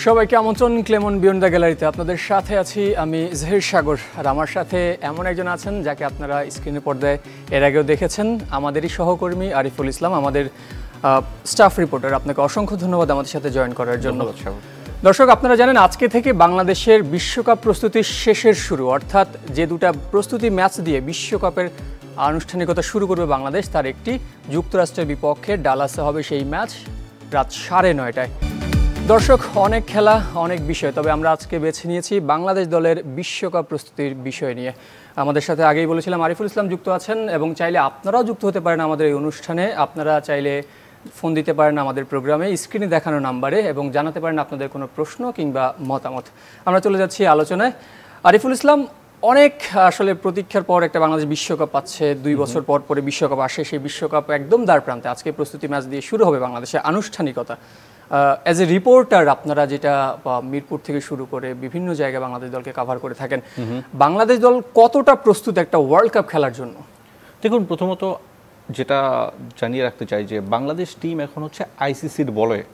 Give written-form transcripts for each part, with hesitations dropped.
সবাইকে আমন্ত্রণ Clemon beyond the গ্যালারিতে। আপনাদের সাথে আছি আমি জহির সাগর, আর আমার সাথে এমন একজন আছেন যাকে আপনারা স্ক্রিনে পর্দায় এর আগেও দেখেছেন, আমাদেরই সহকর্মী আরিফুল ইসলাম, আমাদের স্টাফ রিপোর্টার। আপনাকে অসংখ্য ধন্যবাদ আমাদের সাথে জয়েন করার জন্য। দর্শক, আপনারা জানেন আজকে থেকে বাংলাদেশের বিশ্বকাপ প্রস্তুতির শেষের শুরু, অর্থাৎ যে দুটা প্রস্তুতি ম্যাচ দিয়ে বিশ্বকাপের আনুষ্ঠানিকতা শুরু করবে বাংলাদেশ, তার একটি যুক্তরাষ্ট্রের বিপক্ষে ডালাসে হবে সেই ম্যাচ রাত 9:30টায়। দর্শক, অনেক খেলা, অনেক বিষয়, তবে আমরা আজকে বেছে নিয়েছি বাংলাদেশ দলের বিশ্বকাপ প্রস্তুতির বিষয় নিয়ে। আমাদের সাথে আগেই বলেছিলাম আরিফুল ইসলাম যুক্ত আছেন, এবং চাইলে আপনারাও যুক্ত হতে পারেন আমাদের এই অনুষ্ঠানে। আপনারা চাইলে ফোন দিতে পারেন আমাদের প্রোগ্রামে স্ক্রিনে দেখানো নাম্বারে এবং জানাতে পারেন আপনাদের কোনো প্রশ্ন কিংবা মতামত। আমরা চলে যাচ্ছি আলোচনায়। আরিফুল ইসলাম, অনেক আসলে প্রতীক্ষার পর একটা বাংলাদেশ বিশ্বকাপ পাচ্ছে, 2 বছর পর পরে বিশ্বকাপ আসে, সেই বিশ্বকাপ একদম দ্বার প্রান্তে। আজকে প্রস্তুতি ম্যাচ দিয়ে শুরু হবে বাংলাদেশের আনুষ্ঠানিকতা। অ্যাজ এ রিপোর্টার আপনারা যেটা মিরপুর থেকে শুরু করে বিভিন্ন জায়গায় বাংলাদেশ দলকে কাভার করে থাকেন, বাংলাদেশ দল কতটা প্রস্তুত একটা ওয়ার্ল্ড কাপ খেলার জন্য? দেখুন, প্রথমত যেটা জানিয়ে রাখতে চাই যে বাংলাদেশ টিম এখন হচ্ছে আইসিসির বলয়ে।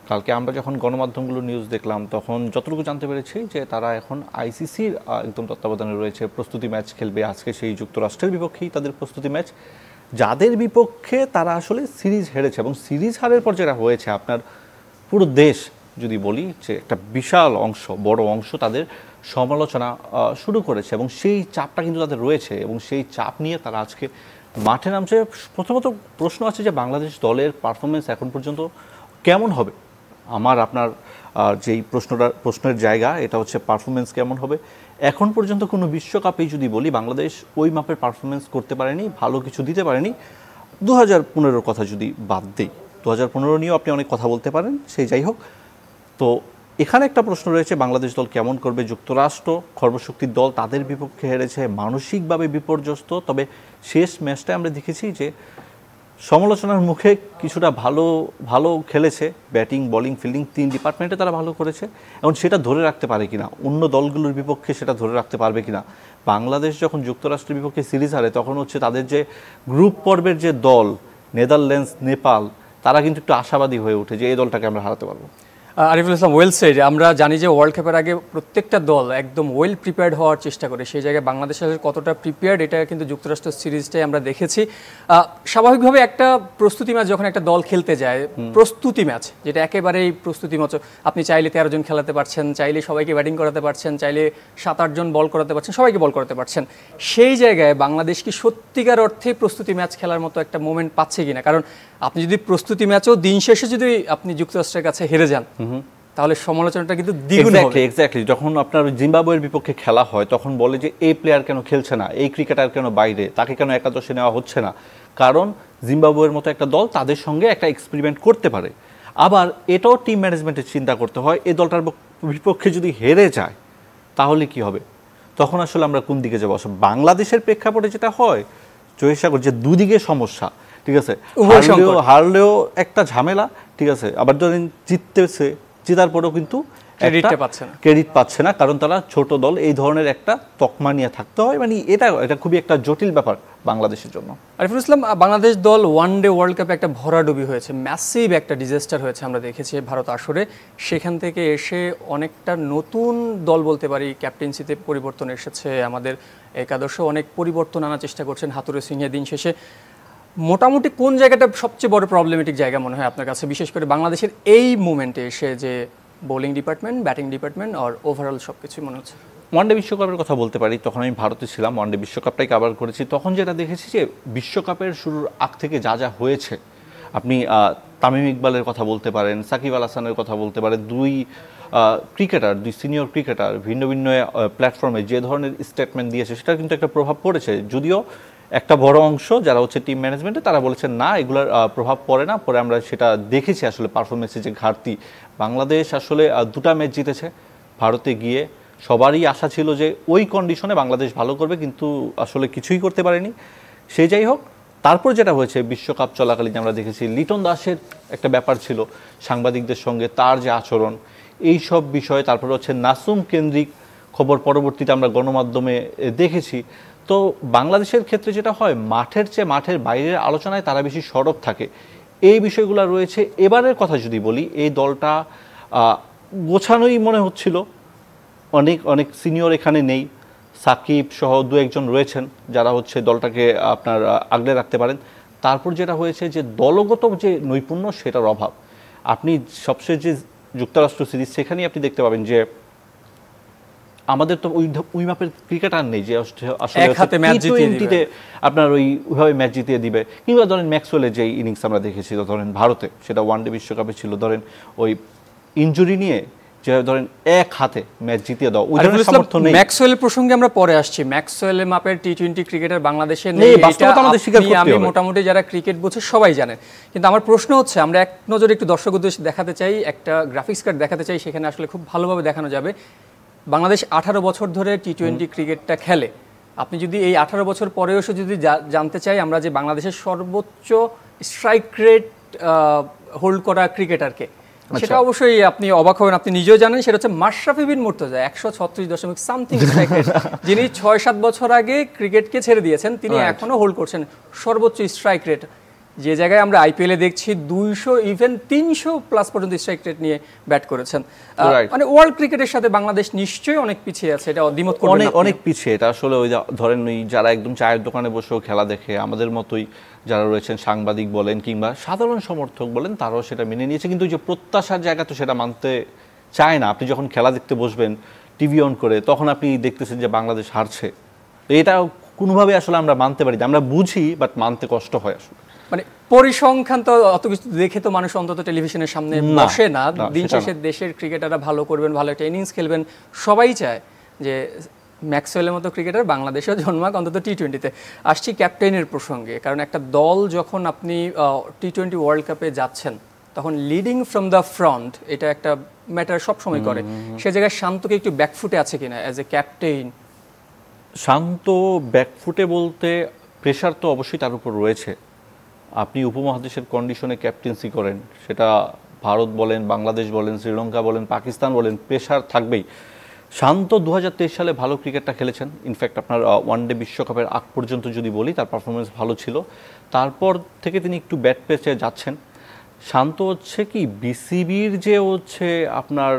কালকে আমরা যখন গণমাধ্যমগুলো নিউজ দেখলাম তখন যতটুকু জানতে পেরেছি যে তারা এখন আইসিসির একদম তত্ত্বাবধানে রয়েছে, প্রস্তুতি ম্যাচ খেলবে। আজকে সেই যুক্তরাষ্ট্রের বিপক্ষেই তাদের প্রস্তুতি ম্যাচ, যাদের বিপক্ষে তারা আসলে সিরিজ হেরেছে, এবং সিরিজ হারের পর যেটা হয়েছে, আপনার পুরো দেশ যদি বলি যে একটা বিশাল অংশ, বড় অংশ তাদের সমালোচনা শুরু করেছে, এবং সেই চাপটা কিন্তু তাদের রয়েছে, এবং সেই চাপ নিয়ে তারা আজকে মাঠে নামছে। প্রথমত প্রশ্ন আছে যে বাংলাদেশ দলের পারফরমেন্স এখন পর্যন্ত কেমন হবে। আমার আপনার যেই প্রশ্নের জায়গা এটা হচ্ছে পারফরমেন্স কেমন হবে। এখন পর্যন্ত কোনো বিশ্বকাপেই যদি বলি বাংলাদেশ ওই মাপের পারফরমেন্স করতে পারেনি, ভালো কিছু দিতে পারেনি। 2015-র কথা যদি বাদ দিই, 2015 নিয়েও আপনি অনেক কথা বলতে পারেন, সেই যাই হোক। তো এখানে একটা প্রশ্ন রয়েছে, বাংলাদেশ দল কেমন করবে। যুক্তরাষ্ট্র সর্বশক্তির দল, তাদের বিপক্ষে হেরেছে, মানসিকভাবে বিপর্যস্ত। তবে শেষ ম্যাচটায় আমরা দেখেছি যে সমালোচনার মুখে কিছুটা ভালো খেলেছে, ব্যাটিং, বোলিং, ফিল্ডিং 3 ডিপার্টমেন্টে তারা ভালো করেছে। এবং সেটা ধরে রাখতে পারে কিনা, অন্য দলগুলোর বিপক্ষে সেটা ধরে রাখতে পারবে কিনা। বাংলাদেশ যখন যুক্তরাষ্ট্রের বিপক্ষে সিরিজ হারে তখন হচ্ছে তাদের যে গ্রুপ পর্বের যে দল, নেদারল্যান্ডস, নেপাল, তারা কিন্তু একটু আশাবাদী হয়ে ওঠে যে এই দলটাকে আমরা হারাতে পারবো। Ariful Islam, well said. আমরা জানি যে ওয়ার্ল্ড কাপের আগে প্রত্যেকটা দল একদম ওয়েল প্রিপেয়ার্ড হওয়ার চেষ্টা করে, সেই জায়গায় বাংলাদেশের কতটা প্রিপেয়ার্ড এটা কিন্তু যুক্তরাষ্ট্র সিরিজটাই আমরা দেখেছি। স্বাভাবিকভাবে একটা প্রস্তুতি ম্যাচ যখন একটা দল খেলতে যায়, প্রস্তুতি ম্যাচ যেটা একেবারেই প্রস্তুতি ম্যাচ, আপনি চাইলে 13 জন খেলাতে পারছেন, চাইলে সবাইকে ব্যাটিং করাতে পারছেন, চাইলে 7-8 জন বল করাতে পারছেন, সবাইকে বল করাতে পারছেন। সেই জায়গায় বাংলাদেশ কি সত্যিকার অর্থে প্রস্তুতি ম্যাচ খেলার মতো একটা মোমেন্ট পাচ্ছে কিনা? কারণ আপনি যদি প্রস্তুতি ম্যাচও দিন শেষে যদি আপনি যুক্তরাষ্ট্রের কাছে হেরে যান, তাহলে সমালোচনাটা কিন্তু দ্বিগুণ হবে। এক্স্যাক্টলি। যখন আপনার জিম্বাবুয়ের বিপক্ষে খেলা হয় তখন বলে যে এই প্লেয়ার কেন খেলছে না, এই ক্রিকেটার কেন বাইরে, তাকে কেন একাদশে নেওয়া হচ্ছে না। কারণ জিম্বাবুয়ের মতো একটা দল তাদের সঙ্গে একটা এক্সপেরিমেন্ট করতে পারে। আবার এটাও টিম ম্যানেজমেন্টের চিন্তা করতে হয়, এই দলটার বিপক্ষে যদি হেরে যায় তাহলে কি হবে, তখন আসলে আমরা কোন দিকে যাবো। বাংলাদেশের প্রেক্ষাপটে যেটা হয় জহির সাগর, যে দুদিকে সমস্যা, ঠিক আছে, হারলেও একটা ঝামেলা, ঠিক আছে, আবার ধরেন জেতার পরেও কিন্তু ক্রেডিট পাচ্ছে না, কারণ তারা ছোট দল, এই ধরনের একটা তকমা নিয়ে থাকতে হয়। মানে এটা খুবই একটা জটিল ব্যাপার বাংলাদেশের জন্য। আরিফুল ইসলাম, বাংলাদেশ দল ওয়ানডে ওয়ার্ল্ড কাপে একটা ভরাডুবি হয়েছে, ম্যাসিভ একটা ডিজাস্টার হয়েছে, আমরা দেখেছি ভারত আসরে। সেখান থেকে এসে অনেকটা নতুন দল বলতে পারি, ক্যাপ্টেন্সিতে পরিবর্তন এসেছে, আমাদের একাদশে অনেক পরিবর্তন আনার চেষ্টা করছেন হাতুড়ে সিংহে। দিন শেষে মোটামুটি কোন জায়গাটা সবচেয়ে বড় প্রবলেমেটিক জায়গা মনে হয় আপনার কাছে, বিশেষ করে বাংলাদেশের এই মুমেন্টে এসে, যে বোলিং ডিপার্টমেন্ট, ব্যাটিং ডিপার্টমেন্ট আর ওভারঅল সব কিছুই মনে হচ্ছে? ওয়ানডে বিশ্বকাপের কথা বলতে পারি, তখন আমি ভারতে ছিলাম, ওয়ানডে বিশ্বকাপটাই কভার করেছি। তখন যেটা দেখেছি যে বিশ্বকাপের শুরুর আগ থেকে যা যা হয়েছে, আপনি তামিম ইকবালের কথা বলতে পারেন, সাকিব আল হাসানের কথা বলতে পারেন, দুই সিনিয়র ক্রিকেটার ভিন্ন ভিন্ন প্ল্যাটফর্মে যে ধরনের স্টেটমেন্ট দিয়েছে সেটার কিন্তু একটা প্রভাব পড়েছে। যদিও একটা বড় অংশ যারা হচ্ছে টিম ম্যানেজমেন্টে তারা বলেছেন না, এগুলোর প্রভাব পড়ে না। পরে আমরা সেটা দেখেছি আসলে পারফরমেন্সের যে ঘাটতি। বাংলাদেশ আসলে 2টা ম্যাচ জিতেছে, ভারতে গিয়ে সবারই আশা ছিল যে ওই কন্ডিশনে বাংলাদেশ ভালো করবে, কিন্তু আসলে কিছুই করতে পারেনি। সে যাই হোক, তারপর যেটা হয়েছে বিশ্বকাপ চলাকালীন আমরা দেখেছি লিটন দাসের একটা ব্যাপার ছিল সাংবাদিকদের সঙ্গে, তার যে আচরণ, এই সব বিষয়। তারপরে হচ্ছে নাসুম কেন্দ্রিক খবর পরবর্তীতে আমরা গণমাধ্যমে দেখেছি। তো বাংলাদেশের ক্ষেত্রে যেটা হয়, মাঠের চেয়ে মাঠের বাইরের আলোচনায় তারা বেশি সরব থাকে, এই বিষয়গুলো রয়েছে। এবারের কথা যদি বলি, এই দলটা গোছানোই মনে হচ্ছিল। অনেক অনেক সিনিয়র এখানে নেই, সাকিব সহ দু একজন রয়েছেন যারা হচ্ছে দলটাকে আপনার আগলে রাখতে পারেন। তারপর যেটা হয়েছে যে দলগত যে নৈপুণ্য সেটার অভাব। আপনি সবশেষ যে যুক্তরাষ্ট্র সিরিজ সেখানেই আপনি দেখতে পাবেন যে আমাদের তো ওই মাপের ক্রিকেটার নেই যে আসলে আপনার ওইভাবে ম্যাচ জিতিয়ে দিবে। কিংবা ধরেন ম্যাক্সওয়েলের যে ইনিংস আমরা দেখেছি ধরেন ভারতে, সেটা ওয়ানডে বিশ্বকাপে ছিল, ধরেন ওই ইনজুরি নিয়ে যে ধরেন এক হাতে ম্যাচ জিতিয়ে দাও, ওই ধরনের সামর্থ্য নেই। ম্যাক্সওয়েলের প্রসঙ্গে আমরা পরে আসছি। ম্যাক্সওয়েলের মাপের টি-20 ক্রিকেটার বাংলাদেশে নেই, আমি মোটামুটি যারা ক্রিকেট বোঝে সবাই জানে। কিন্তু আমার প্রশ্ন হচ্ছে, আমরা এক নজরে একটু দর্শক উদ্দেশ্যে দেখাতে চাই, একটা গ্রাফিক্স কার্ড দেখাতে চাই, সেখানে আসলে খুব ভালোভাবে দেখানো যাবে বাংলাদেশ 18 বছর ধরে টি-20 ক্রিকেটটা খেলে। আপনি যদি এই 18 বছর পরেও যদি জানতে চাই আমরা যে বাংলাদেশের সর্বোচ্চ স্ট্রাইক রেট হোল্ড করা ক্রিকেটারকে, সেটা অবশ্যই আপনি অবাক হবেন, আপনি নিজেও জানেন, সেটা হচ্ছে মাশরাফি বিন মুর্তজা। 136.something স্ট্রাইক রেট, যিনি 6-7 বছর আগে ক্রিকেটকে ছেড়ে দিয়েছেন, তিনি এখনো হোল্ড করছেন সর্বোচ্চ স্ট্রাইক রেট। যে জায়গায় আমরা আইপিএলে দেখছি 200 ইভেন 300 প্লাস পর্যন্ত স্ট্রাইক রেট নিয়ে ব্যাট করেছেন। মানে ওয়ার্ল্ড ক্রিকেটের সাথে বাংলাদেশ নিশ্চয়ই অনেক পিছিয়ে আছে, এটা দ্বিমত করবেন না? অনেক পিছিয়ে। এটা আসলে ওই ধরেন ওই যারা একদম চায়ের দোকানে বসেও খেলা দেখে আমাদের মতোই যারা রয়েছেন, সাংবাদিক বলেন কিংবা সাধারণ সমর্থক বলেন, তারাও সেটা মেনে নিয়েছে। কিন্তু যে প্রত্যাশার জায়গা তো সেটা মানতে চায় না। আপনি যখন খেলা দেখতে বসবেন টিভি অন করে, তখন আপনি দেখতেছেন যে বাংলাদেশ হারছে। এটা কোনোভাবে আসলে আমরা মানতে পারি না। আমরা বুঝি, বাট মানতে কষ্ট হয় আসলে। মানে পরিসংখ্যান তো অত কিছু দেখে তো মানুষ অন্তত টেলিভিশনের সামনে বসে না। দিন শেষে দেশের ক্রিকেটাররা ভালো করবেন, ভালো একটা ইনিংস খেলবেন, সবাই চায় যে ম্যাক্সওয়েলের মতো ক্রিকেটার বাংলাদেশেও জন্মাক অন্তত টি-20-তে। আসছি ক্যাপ্টেনের প্রসঙ্গে, কারণ একটা দল যখন আপনি টি-20 ওয়ার্ল্ড কাপে যাচ্ছেন, তখন লিডিং ফ্রম দ্য ফ্রন্ট এটা একটা ম্যাটার সবসময় করে। সে জায়গায় শান্তকে একটু ব্যাকফুটে আছে কিনা অ্যাজ এ ক্যাপ্টেন? শান্ত ব্যাকফুটে বলতে প্রেশার তো অবশ্যই তার উপর রয়েছে। আপনি উপমহাদেশের কন্ডিশনে ক্যাপ্টেন্সি করেন, সেটা ভারত বলেন, বাংলাদেশ বলেন, শ্রীলঙ্কা বলেন, পাকিস্তান বলেন, প্রেশার থাকবেই। শান্ত 2023 সালে ভালো ক্রিকেটটা খেলেছেন। ইনফ্যাক্ট আপনার ওয়ানডে বিশ্বকাপের আগ পর্যন্ত যদি বলি, তার পারফরমেন্স ভালো ছিল। তারপর থেকে তিনি একটু ব্যাট পেসে যাচ্ছেন। শান্ত হচ্ছে কি বিসিবির যে হচ্ছে আপনার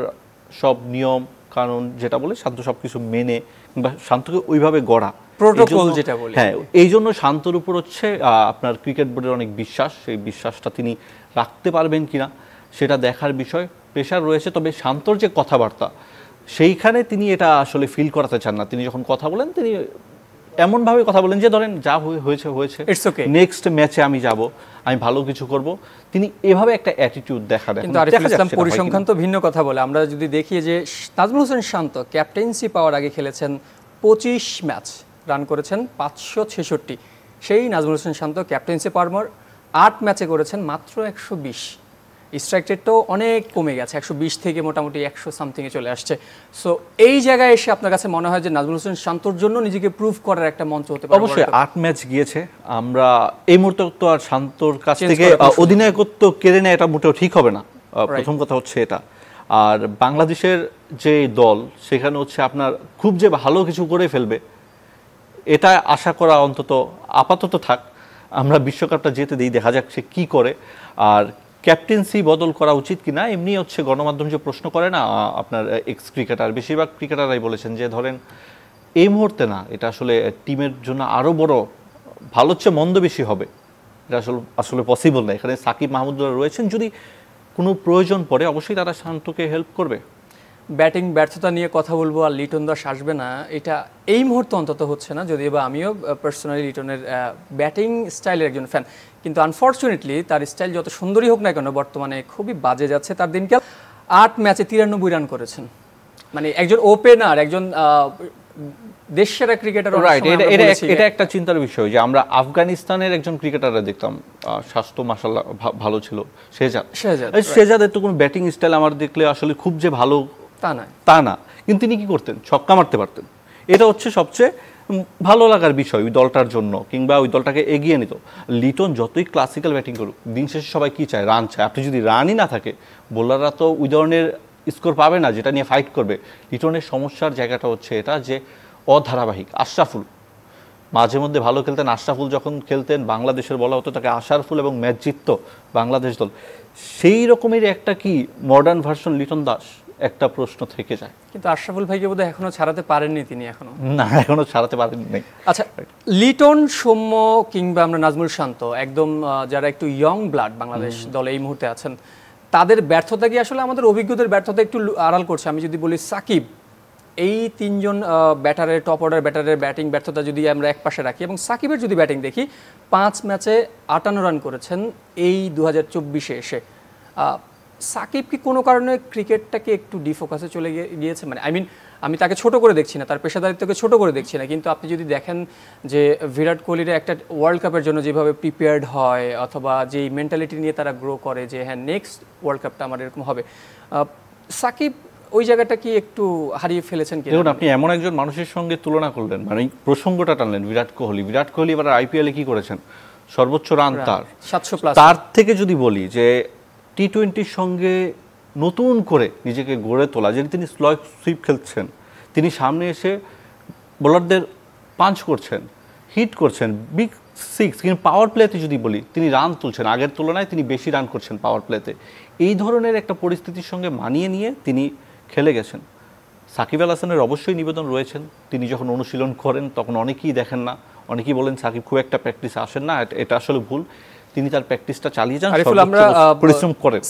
সব নিয়ম কানুন যেটা বলে, শান্ত সব কিছু মেনে, কিংবা শান্তকে ওইভাবে গড়া প্রোটোকল যেটা বলে, হ্যাঁ, এই জন্য শান্তর উপর হচ্ছে আপনার ক্রিকেট বোর্ডের অনেক বিশ্বাস। সেই বিশ্বাসটা তিনি রাখতে পারবেন কিনা সেটা দেখার বিষয়। প্রেশার রয়েছে, তবে শান্তর যে কথাবার্তা সেইখানে তিনি এটা আসলে ফিল করাতে চান না। তিনি যখন কথা বলেন, তিনি এমনভাবে কথা বলেন যে ধরেন যা হয়েছে হয়েছে, নেক্সট ম্যাচে আমি যাব, আমি ভালো কিছু করব। তিনি এভাবে একটা অ্যাটিটিউড দেখান। কিন্তু আরিফুল ইসলাম পরিসংখ্যান তো ভিন্ন কথা বলে। আমরা যদি দেখি যে নাজমুল হোসেন শান্ত ক্যাপ্টেন্সি পাওয়ার আগে খেলেছেন 25 ম্যাচ, রান করেছেন 566। সেই নাজমুল হোসেন শান্ত ক্যাপ্টেন্সি পাওয়ার 8 ম্যাচে করেছেন মাত্র 120। স্ট্রাইক রেটটাও অনেক কমে গেছে, 120 থেকে মোটামুটি 100 সামথিংয়ে চলে আসছে। সো এই জায়গায় এসে আপনার কাছে মনে হয় যে নাজমুল হোসেন শান্তর জন্য নিজেকে প্রুভ করার একটা মঞ্চ হতে পারে? অবশ্যই 8 ম্যাচ গিয়েছে। আমরা এই মুহূর্তে তো আর শান্তর কাছ থেকে অধিনায়কত্ব কেড়ে নেয়, এটা মোটেও ঠিক হবে না। প্রথম কথা হচ্ছে এটা। আর বাংলাদেশের যে দল, সেখানে হচ্ছে আপনার খুব যে ভালো কিছু করে ফেলবে এটা আশা করা অন্তত আপাতত থাক। আমরা বিশ্বকাপটা যেতে দিই, দেখা যাক সে কী করে। আর ক্যাপ্টেন্সি বদল করা উচিত কিনা, এমনি হচ্ছে গণমাধ্যম যে প্রশ্ন করে না আপনার এক্স ক্রিকেটার, বেশিরভাগ ক্রিকেটাররাই বলেছেন যে ধরেন এই মুহূর্তে না, এটা আসলে টিমের জন্য আরও বড় ভালো হচ্ছে মন্দ বেশি হবে, এটা আসলে পসিবল না। এখানে সাকিব মাহমুদুল্লাহ রয়েছেন, যদি কোনো প্রয়োজন পড়ে অবশ্যই তারা শান্তকে হেল্প করবে। ব্যাটিং ব্যর্থতা নিয়ে কথা বলবো আর লিটন দাস আসবে না, এটা এই মুহূর্তে অন্তত হচ্ছে না, যদিও বা আমিও পার্সোনালি লিটনের ব্যাটিং স্টাইলের একজন ফ্যান। কিন্তু আনফর্চুনেটলি তার স্টাইল যত সুন্দরই হোক না কেন, বর্তমানে খুবই বাজে যাচ্ছে তার দিনকাল। 8 ম্যাচে 93 রান করেছেন, মানে একজন ওপেনার, একজন দেশসেরা ক্রিকেটার। এটা একটা চিন্তার বিষয় যে আমরা আফগানিস্তানের একজন ক্রিকেটাররা দেখতাম, স্বাস্থ্য মাশাআল্লাহ ভালো ছিল, শেহজাদের তো কোনো ব্যাটিং স্টাইল আমার দেখলে আসলে খুব যে ভালো তা না, কিন্তু তিনি কি করতেন, ছক্কা মারতে পারতেন। এটা হচ্ছে সবচেয়ে ভালো লাগার বিষয় ওই দলটার জন্য, কিংবা ওই দলটাকে এগিয়ে নিত। লিটন যতই ক্লাসিক্যাল ব্যাটিং করুক, দিন শেষে সবাই কি চায়, রান চায়। আপনি যদি রানই না থাকে, বোলাররা তো ওই ধরনের স্কোর পাবে না যেটা নিয়ে ফাইট করবে। লিটনের সমস্যার জায়গাটা হচ্ছে এটা যে অধারাবাহিক। আশরাফুল মাঝে মধ্যে ভালো খেলতেন, আশরাফুল যখন খেলতেন বাংলাদেশের বলা হতো তাকে আশরাফুল, এবং ম্যাচ জিতত বাংলাদেশ দল। সেই রকমের একটা কি মডার্ন ভার্সন লিটন দাস, একটা প্রশ্ন থেকে যায়। কিন্তু আশরাফুল ভাইকে বোধহয় এখনো ছাড়াতে পারেননি তিনি এখনো। না, এখনো ছাড়াতে পারেননি। আচ্ছা, লিটন, সৌম্য কিংবা আমরা নাজমুল শান্ত, একদম যারা একটু ইয়ং ব্লাড বাংলাদেশ দলে এই মুহূর্তে আছেন, তাদের ব্যর্থতা কি আসলে আমাদের অভিজ্ঞদের ব্যর্থতা একটু আড়াল করছে? আমি যদি বলি সাকিব, এই তিনজন ব্যাটারের, টপ অর্ডার ব্যাটারের ব্যাটিং ব্যর্থতা যদি আমরা এক পাশে রাখি এবং সাকিবের যদি ব্যাটিং দেখি, 5 ম্যাচে 58 রান করেছেন এই 2024-এ এসে। সাকিব কি কোনো কারণে ক্রিকেটটাকে একটু ডিফোকাসে চলে গিয়েছে? মানে আমি তাকে ছোট করে দেখছি না, তার পেশাদারিত্বকে ছোট করে দেখছি না, কিন্তু আপনি যদি দেখেন যে বিরাট কোহলির একটা ওয়ার্ল্ড কাপের জন্য যেভাবে প্রিপেয়ার্ড হয়, অথবা যেই মেন্টালিটি নিয়ে তারা গ্রো করে যে হ্যাঁ নেক্সট ওয়ার্ল্ড কাপটা আমার এরকম হবে, সাকিব ওই জায়গাটা কি একটু হারিয়ে ফেলেছেন কি? দেখুন, আপনি এমন একজন মানুষের সঙ্গে তুলনা করলেন, মানে প্রসঙ্গটা টানলেন বিরাট কোহলি এবার আইপিএলে কি করেছেন, সর্বোচ্চ রান তার 700+। তার থেকে যদি বলি যে টি-20-র সঙ্গে নতুন করে নিজেকে গড়ে তোলা, যে তিনি স্লো সুইপ খেলছেন, তিনি সামনে এসে বোলারদের পাঞ্চ করছেন, হিট করছেন, বিগ সিক্স, কিন্তু পাওয়ার প্লেতে যদি বলি তিনি রান তুলছেন, আগের তুলনায় তিনি বেশি রান করছেন পাওয়ার প্লেতে। এই ধরনের একটা পরিস্থিতির সঙ্গে মানিয়ে নিয়ে তিনি খেলে গেছেন। সাকিব আল হাসানের অবশ্যই নিবেদন রয়েছেন, তিনি যখন অনুশীলন করেন তখন অনেকেই দেখেন না, অনেকেই বলেন সাকিব খুব একটা প্র্যাকটিসে আসেন না, এটা আসলে ভুল। তিনি তার প্র্যাকটিসটা চালিয়ে যান, আমরা পরিশ্রম করেন।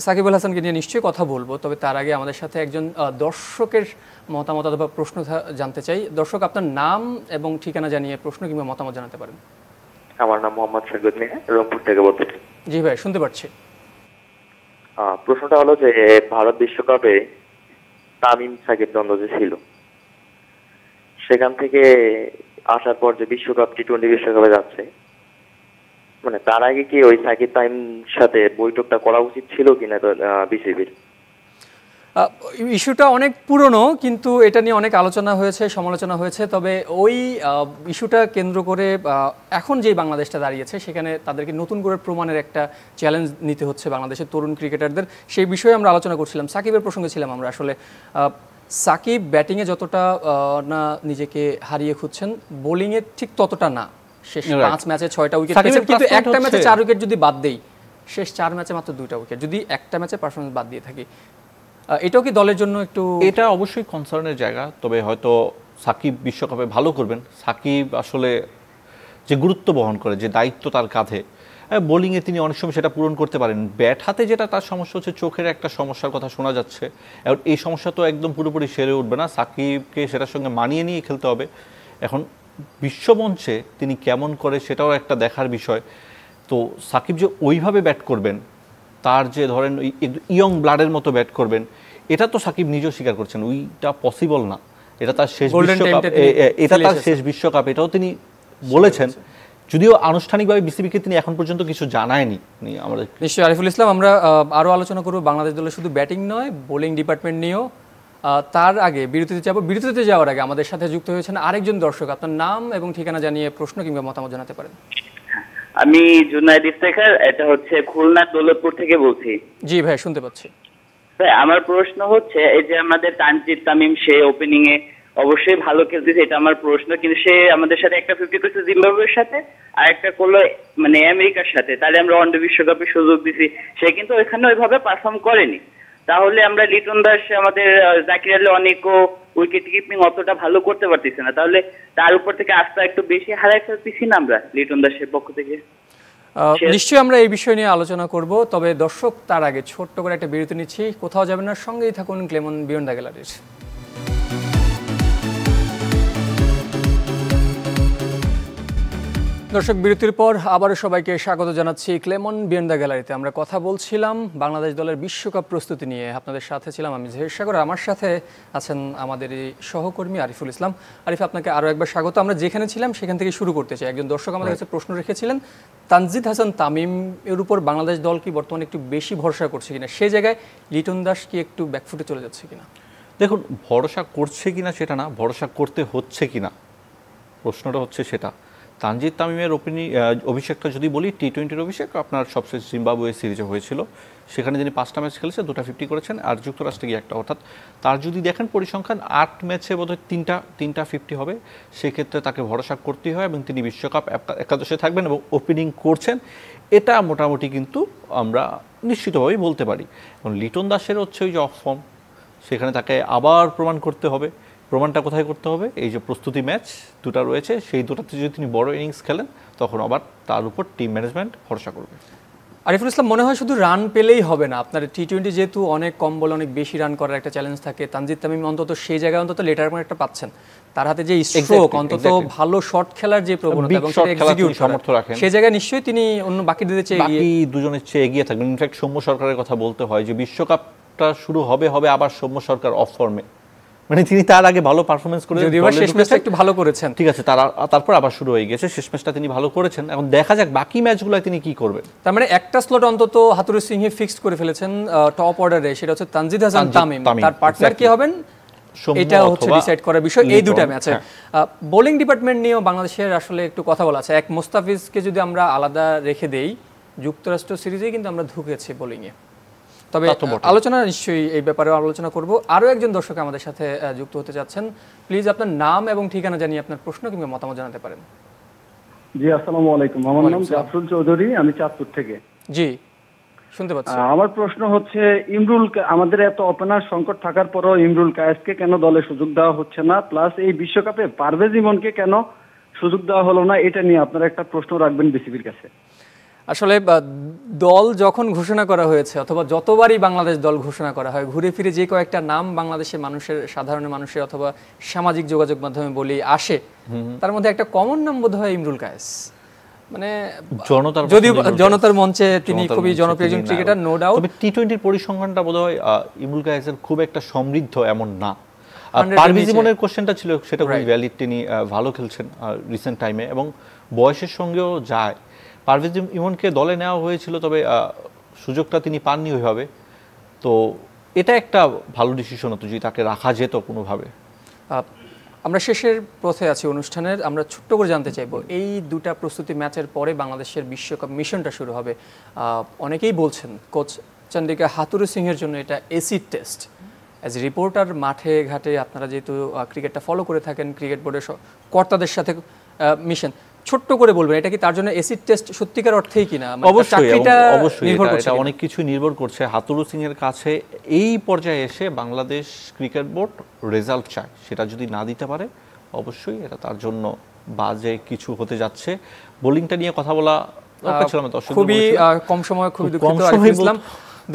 সাকিব আল হাসানকে নিয়ে নিশ্চয়ই কথা বলবো, তবে তার আগে আমাদের সাথে একজন দর্শকের মতামত অথবা প্রশ্ন জানতে চাই। দর্শক, আপনার নাম এবং ঠিকানা জানিয়ে প্রশ্ন কিংবা মতামত জানাতে পারেন। আমার নাম মোহাম্মদ সৈকত মিয়া, রংপুর থেকে বলছি। জি ভাই, শুনতে পাচ্ছি। প্রশ্নটা হলো যে ভারত বিশ্বকাপে তামিম সাকিব দ্বন্দ্ব যে ছিল, সেখান থেকে আসার পর যে বিশ্বকাপ টি-20 বিশ্বকাপে যাচ্ছে, মানে তার আগে কি ওই সাকিব তামিম সাথে বৈঠকটা করা উচিত ছিল কিনা বিসিবির? ইস্যুটা অনেক পুরনো, কিন্তু এটা নিয়ে অনেক আলোচনা হয়েছে, সমালোচনা হয়েছে। তবে ওই ইস্যুটা কেন্দ্র করে এখন যেই বাংলাদেশটা দাঁড়িয়েছে, সেখানে তাদেরকে নতুন করে প্রমাণের একটা চ্যালেঞ্জ নিতে হচ্ছে বাংলাদেশের তরুণ ক্রিকেটারদের। সেই বিষয়ে আমরা আলোচনা করছিলাম, সাকিবের প্রসঙ্গে ছিলাম আমরা। আসলে সাকিব ব্যাটিংয়ে যতটা না নিজেকে হারিয়ে খুঁজছেন, বোলিংয়ে ঠিক ততটা না। শেষ 5 ম্যাচে 6টা উইকেট পেয়েছেন, কিন্তু একটা ম্যাচে 4 উইকেট যদি বাদ দেই, শেষ 4 ম্যাচে মাত্র 2টা উইকেট, যদি একটা ম্যাচে পারফরমেন্স বাদ দিয়ে থাকি, এটাও কি দলের জন্য একটু? এটা অবশ্যই কনসার্নের জায়গা। তবে হয়তো সাকিব বিশ্বকাপে ভালো করবেন। সাকিব আসলে যে গুরুত্ব বহন করে, যে দায়িত্ব তার কাঁধে, বোলিংয়ে তিনি অনেক সময় সেটা পূরণ করতে পারেন। ব্যাট হাতে যেটা তার সমস্যা হচ্ছে, চোখের একটা সমস্যার কথা শোনা যাচ্ছে। এবং এই সমস্যা তো একদম পুরোপুরি সেরে উঠবে না, সাকিবকে সেটার সঙ্গে মানিয়ে নিয়ে খেলতে হবে। এখন বিশ্বমঞ্চে তিনি কেমন করে সেটাও একটা দেখার বিষয়। তো সাকিব যে ওইভাবে ব্যাট করবেন, তার যে ধরেন ইয়ং ব্লাডের মতো ব্যাট করবেন, এটা তো সাকিব নিজেও স্বীকার করছেন, ওইটা পসিবল না। এটা তার শেষ বিশ্বকাপ, এটাও তিনি বলেছেন, যদিও আনুষ্ঠানিকভাবে বিসিবিকে তিনি এখন পর্যন্ত কিছু জানায়নি। আমাদের নিশ্চয়ই আরিফুল ইসলাম, আমরা আরও আলোচনা করব বাংলাদেশ দলের শুধু ব্যাটিং নয়, বোলিং ডিপার্টমেন্ট নিয়েও। তার আগে বিরতিতে যাওয়ার আগে আমাদের সাথে যুক্ত হয়েছেন আরেকজন দর্শক। আপনার নাম এবং ঠিকানা জানিয়ে প্রশ্ন কিংবা মতামত জানাতে পারেন। আমি জুনায়েদ ইফতেখার, এটা হচ্ছে খুলনা দৌলতপুর থেকে বলছি। জি ভাই, শুনতে পাচ্ছি। ভাই, আমার প্রশ্ন হচ্ছে, এই যে আমাদের তানজিদ তামিম, সে ওপেনিং এ অবশ্যই ভালো খেলতেছে, এটা আমার প্রশ্ন, কিন্তু সে আমাদের সাথে একটা 50 করছে জিম্বাবুয়ের সাথে, আর একটা করলো মানে আমেরিকার সাথে, তাহলে আমরা ওয়ানডে বিশ্বকাপে সুযোগ দিছি, সে কিন্তু ওইখানে ওইভাবে পারফর্ম করেনি। তাহলে আমরা লিটন দাস, আমাদের জাকির আলী অনেকও উইকেট কিপিং অতটা ভালো করতে পারতেছে না, তাহলে তার উপর থেকে আস্থা একটু বেশি হারাই ফেলতেছি না আমরা লিটন দাসের পক্ষ থেকে? নিশ্চয়ই আমরা এই বিষয় নিয়ে আলোচনা করব, তবে দর্শক তার আগে ছোট্ট করে একটা বিরতি নিচ্ছি। কোথাও যাবেন না, সঙ্গেই থাকুন ক্লেমন বিয়ন্ড দ্য গ্যালারির। দর্শক, বিরতির পর আবারও সবাইকে স্বাগত জানাচ্ছি ক্লেমন বিয়ন্ড দ্য গ্যালারিতে। আমরা কথা বলছিলাম বাংলাদেশ দলের বিশ্বকাপ প্রস্তুতি নিয়ে। আপনাদের সাথে ছিলাম আমি জহির সাগর, আমার সাথে আছেন আমাদের এই সহকর্মী আরিফুল ইসলাম। আরিফ, আপনাকে আরও একবার স্বাগত। আমরা যেখানে ছিলাম সেখান থেকে শুরু করতে চাই। একজন দর্শক আমাদের কাছে প্রশ্ন রেখেছিলেন, তানজিদ হাসান তামিম এর উপর বাংলাদেশ দল কি বর্তমানে একটু বেশি ভরসা করছে কিনা, সেই জায়গায় লিটন দাস কি একটু ব্যাকফুটে চলে যাচ্ছে কিনা? দেখুন, ভরসা করছে কিনা সেটা না, ভরসা করতে হচ্ছে কিনা, প্রশ্নটা হচ্ছে সেটা। তানজিদ তামিমের অভিষেকটা যদি বলি, টি-20-র অভিষেক আপনার সবশেষ জিম্বাবুয়ে সিরিজে হয়েছিল, সেখানে যিনি 5টা ম্যাচ খেলেছে, 2টা 50 করেছেন, আর যুক্তরাষ্ট্রে গিয়ে একটা। অর্থাৎ তার যদি দেখেন পরিসংখ্যান, 8 ম্যাচে বোধহয় 3টা 50 হবে, সেক্ষেত্রে তাকে ভরসা করতেই হয় এবং তিনি বিশ্বকাপ একাদশে থাকবেন এবং ওপেনিং করছেন, এটা মোটামুটি কিন্তু আমরা নিশ্চিতভাবেই বলতে পারি। এবং লিটন দাসের হচ্ছে ওই যে অফ ফর্ম, সেখানে তাকে আবার প্রমাণ করতে হবে। প্রমাণটা কোথায় করতে হবে? এই যে প্রস্তুতি ম্যাচ দুটো রয়েছে, সেই দুটাতে যদি তিনি বড় ইনিংস খেলেন তখন আবার তার উপর টিম ম্যানেজমেন্ট ভরসা করবে। আরিফুল ইসলাম, মনে হয় শুধু রান পেলেই হবে না। আপনার টি-20 যেহেতু অনেক কম বলে অনেক বেশি রান করার একটা চ্যালেঞ্জ থাকে, তানজিদ তামিম অন্তত সেই জায়গায় অন্তত লেটার একটা পাচ্ছেন। তার হাতে যে স্ট্রোক, অন্তত ভালো শট খেলার যে প্রবণতা এবং সেটা এক্সিকিউট সামর্থ্য রাখেন, সেই জায়গায় নিশ্চয়ই তিনি অন্য বাকিদের চেয়ে বাকি দুজনের চেয়ে এগিয়ে থাকবেন। ইনফ্যাক্ট সৌম্য সরকারের কথা বলতে হয় যে বিশ্বকাপটা শুরু হবে আবার সৌম্য সরকার অফ ফর্মে, মানে তিনি তার আগে ভালো পারফরমেন্স করে শেষ ম্যাচটা একটু ভালো করেছেন, ঠিক আছে, তারপর আবার শুরু হয়ে গেছে, শেষ ম্যাচটা তিনি ভালো করেছেন। এখন দেখা যাক বাকি ম্যাচগুলো তিনি কি করবেন। তার মানে একটা স্লট অন্তত হাতুরু সিংহে ফিক্সড করে ফেলেছেন টপ অর্ডারে, সেটা হচ্ছে তানজিদ হাসান তামিম। তার পার্টনার কি হবেন এটা হচ্ছে ডিসাইড করার বিষয় এই দুটা ম্যাচে। বোলিং ডিপার্টমেন্ট নিয়েও বাংলাদেশের আসলে একটু কথা বলা আছে। এক মোস্তাফিজকে যদি আমরা আলাদা রেখে দেই, যুক্তরাষ্ট্র সিরিজে কিন্তু আমরা ঢুকেছি বোলিংয়ে। তবে আলোচনা নিশ্চয়ই এই ব্যাপারে আলোচনা করব। আরও একজন দর্শক আমাদের সাথে যুক্ত হতে যাচ্ছেন। প্লিজ আপনার নাম এবং ঠিকানা জানিয়ে আপনার প্রশ্ন কিংবা মতামত জানাতে পারেন। জি, আসসালামু আলাইকুম। আমার নাম জাফরুল চৌধুরী, আমি চাঁদপুর থেকে। জি, শুনতে পাচ্ছি। আমার প্রশ্ন হচ্ছে, ইমরুল, আমাদের এত ওপেনার সংকট থাকার পরও ইমরুল কায়েসকে কেন দলে সুযোগ দেওয়া হচ্ছে না? প্লাস এই বিশ্বকাপে পারভেজ ইমনকে কেন সুযোগ দেওয়া হলো না? এটা নিয়ে আপনারা একটা প্রশ্ন রাখবেন বিসিবির কাছে। আসলে দল যখন ঘোষণা করা হয়েছে অথবা যতবারই বাংলাদেশ দল ঘোষণা করা হয়, ঘুরে ফিরে যে কয়েকটা নাম বাংলাদেশের মানুষের, সাধারণ মানুষের অথবা সামাজিক যোগাযোগ মাধ্যমে বলি আসে, তার মধ্যে একটা কমন নাম বোধ হয় ইমরুল কায়েস। মানে যদিও জনতার মঞ্চে তিনি খুবই জনপ্রিয় একজন ক্রিকেটার, নো ডাউট। তবে টি-20 পরিসংখ্যানটা বোধহয় ইমরুল কায়েসের খুব একটা সমৃদ্ধ এমন না। পারভেজ ইমনের কোশ্চেনটা ছিল, সেটা খুবই ভ্যালিড। তিনি ভালো খেলছেন রিসেন্ট টাইমে এবং বয়সের সঙ্গেও যায়। পারভেজ ইমনকে দলে নেওয়া হয়েছিল, তবে সুযোগটা তিনি পাননি ওইভাবে। তো এটা একটা ভালো ডিসিশন হতো যদি তাকে রাখা যেত কোনোভাবে। আমরা শেষের পথে আছি অনুষ্ঠানের। আমরা ছোট্ট করে জানতে চাইবো, এই দুটা প্রস্তুতি ম্যাচের পরে বাংলাদেশের বিশ্বকাপ মিশনটা শুরু হবে। অনেকেই বলছেন কোচ চন্ডিকা হাতুরু সিংহের জন্য এটা এসিড টেস্ট। অ্যাজ রিপোর্টার, মাঠে ঘাটে আপনারা যেহেতু ক্রিকেটটা ফলো করে থাকেন, ক্রিকেট বোর্ডের কর্তাদের সাথে মিশন, ছোট্ট করে বলবেন এটা কি তার জন্য এসিড টেস্ট সত্যিকার অর্থেই কিনা? অবশ্যই এটা অনেক কিছু নির্ভর করছে। হাতুরু সিং এর কাছে এই পর্যায়ে এসে বাংলাদেশ ক্রিকেট বোর্ড রেজাল্ট চায়, সেটা যদি না দিতে পারে অবশ্যই এটা তার জন্য বাজে কিছু হতে যাচ্ছে। বোলিংটা নিয়ে কথা বলা খুবই কম সময়, খুবই দুঃখিত আরিফুল ইসলাম।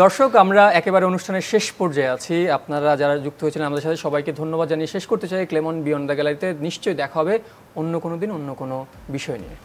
দর্শক, আমরা একেবারে অনুষ্ঠানের শেষ পর্যায়ে আছি। আপনারা যারা যুক্ত হয়েছিলেন আমাদের সাথে সবাইকে ধন্যবাদ জানিয়ে শেষ করতে চাই। ক্লেমন বিয়ন্ড দ্য গ্যালারিতে নিশ্চয়ই দেখা হবে অন্য কোনো দিন অন্য কোনো বিষয় নিয়ে।